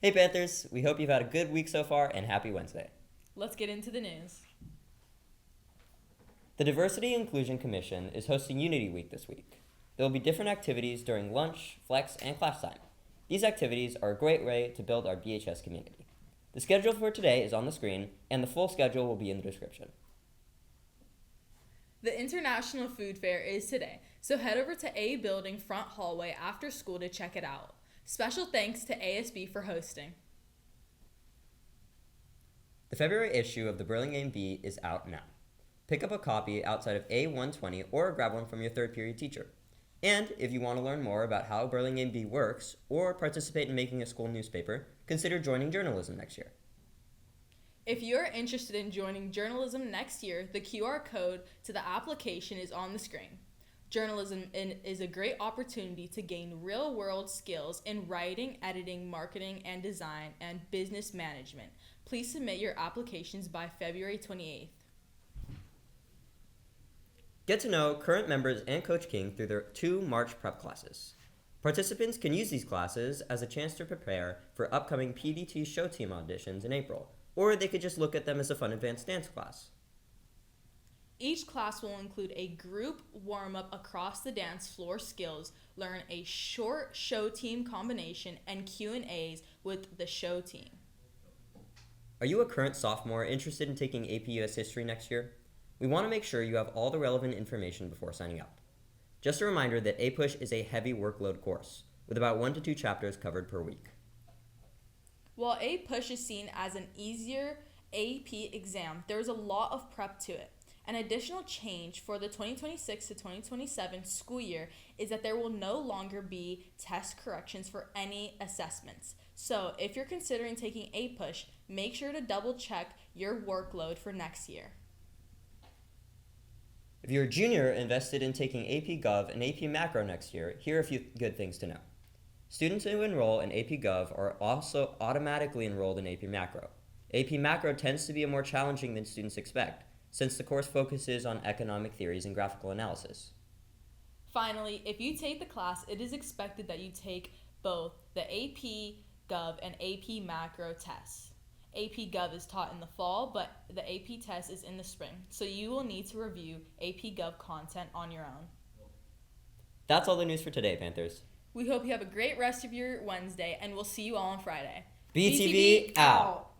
Hey Panthers, we hope you've had a good week so far and happy Wednesday. Let's get into the news. The Diversity Inclusion Commission is hosting Unity Week this week. There will be different activities during lunch, flex, and class time. These activities are a great way to build our BHS community. The schedule for today is on the screen, and the full schedule will be in the description. The International Food Fair is today, so head over to A Building front hallway after school to check it out. Special thanks to ASB for hosting. The February issue of the Burlingame Bee is out now. Pick up a copy outside of A120 or grab one from your third period teacher. And if you want to learn more about how Burlingame Bee works or participate in making a school newspaper, consider joining journalism next year. If you're interested in joining journalism next year, the QR code to the application is on the screen. Journalism is a great opportunity to gain real-world skills in writing, editing, marketing, and design, and business management. Please submit your applications by February 28th. Get to know current members and Coach King through their 2 March prep classes. Participants can use these classes as a chance to prepare for upcoming PDT show team auditions in April, or they could just look at them as a fun advanced dance class. Each class will include a group warm-up across the dance floor skills, learn a short show team combination, and Q&As with the show team. Are you a current sophomore interested in taking AP US History next year? We want to make sure you have all the relevant information before signing up. Just a reminder that APUSH is a heavy workload course, with about 1 to 2 chapters covered per week. While APUSH is seen as an easier AP exam, there is a lot of prep to it. An additional change for the 2026 to 2027 school year is that there will no longer be test corrections for any assessments. So if you're considering taking APUSH, make sure to double check your workload for next year. If you're a junior invested in taking AP Gov and AP Macro next year, here are a few good things to know. Students who enroll in AP Gov are also automatically enrolled in AP Macro. AP Macro tends to be more challenging than students expect, since the course focuses on economic theories and graphical analysis. Finally, if you take the class, it is expected that you take both the AP Gov and AP Macro tests. AP Gov is taught in the fall, but the AP test is in the spring, so you will need to review AP Gov content on your own. That's all the news for today, Panthers. We hope you have a great rest of your Wednesday, and we'll see you all on Friday. BTV out!